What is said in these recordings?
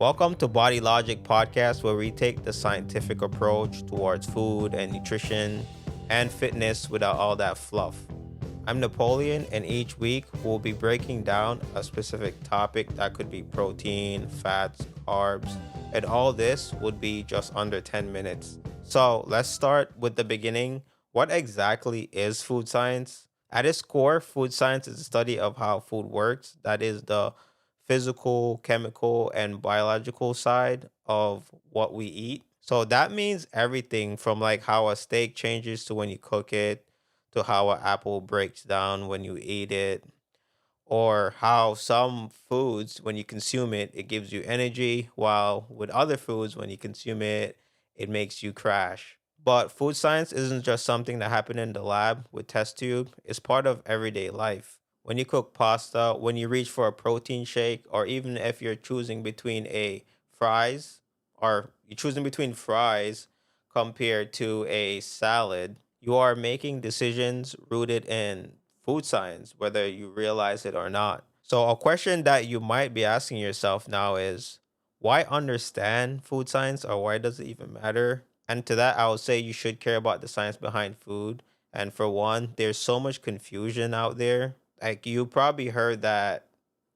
Welcome to Body Logic Podcast, where we take the scientific approach towards food and nutrition and fitness without all that fluff. I'm Napoleon, and each week we'll be breaking down a specific topic that could be protein, fats, carbs, and all this would be just under 10 minutes. So let's start with the beginning. What exactly is food science? At its core, food science is the study of how food works. That is the physical, chemical, and biological side of what we eat. So that means everything from like how a steak changes to when you cook it, to how an apple breaks down when you eat it, or how some foods, when you consume it, it gives you energy, while with other foods, when you consume it, it makes you crash. But food science isn't just something that happened in the lab with test tube, it's part of everyday life. When you cook pasta, when you reach for a protein shake, or even if you're choosing between a fries or you're choosing between fries compared to a salad, you are making decisions rooted in food science, whether you realize it or not. So, a question that you might be asking yourself now is, why understand food science, or why does it even matter? And to that, I would say you should care about the science behind food. And for one, there's so much confusion out there. Like, you probably heard that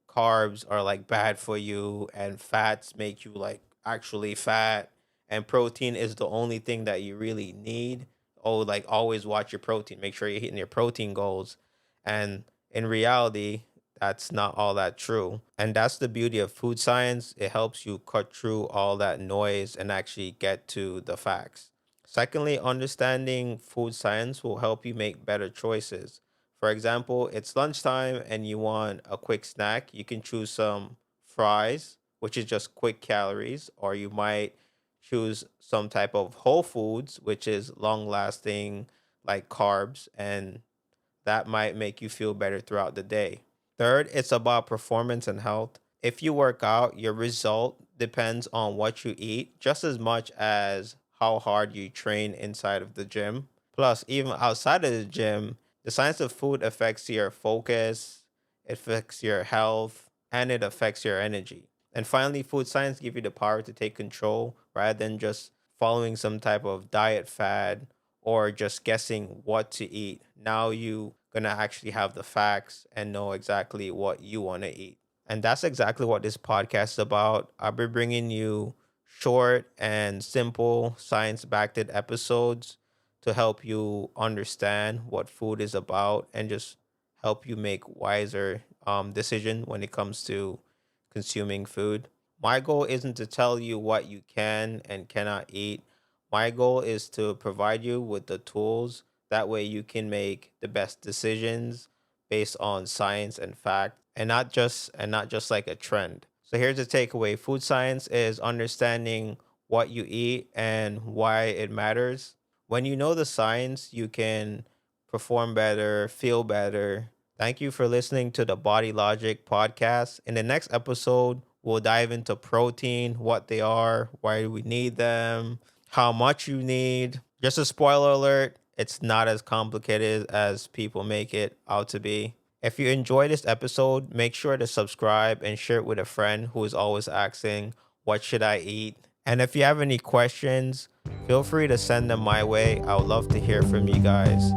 carbs are like bad for you and fats make you like actually fat, and protein is the only thing that you really need. Oh, like always watch your protein, make sure you're hitting your protein goals. And in reality, that's not all that true. And that's the beauty of food science. It helps you cut through all that noise and actually get to the facts. Secondly, understanding food science will help you make better choices. For example, it's lunchtime and you want a quick snack. You can choose some fries, which is just quick calories, or you might choose some type of whole foods, which is long lasting, like carbs, and that might make you feel better throughout the day. Third, it's about performance and health. If you work out, your result depends on what you eat just as much as how hard you train inside of the gym. Plus, even outside of the gym, the science of food affects your focus, it affects your health, and it affects your energy. And finally, food science gives you the power to take control rather than just following some type of diet fad or just guessing what to eat. Now you gonna actually have the facts and know exactly what you want to eat. And that's exactly what this podcast is about. I'll be bringing you short and simple science-backed episodes to help you understand what food is about and just help you make wiser decision when it comes to consuming food. My goal isn't to tell you what you can and cannot eat. My goal is to provide you with the tools that way you can make the best decisions based on science and fact, and not just like a trend. So here's the takeaway. Food science is understanding what you eat and why it matters. When you know the science, you can perform better, feel better. Thank you for listening to the Body Logic podcast. In the next episode, we'll dive into protein, what they are, why we need them, how much you need. Just a spoiler alert, it's not as complicated as people make it out to be. If you enjoy this episode, make sure to subscribe and share it with a friend who is always asking, what should I eat? And if you have any questions, feel free to send them my way. I would love to hear from you guys.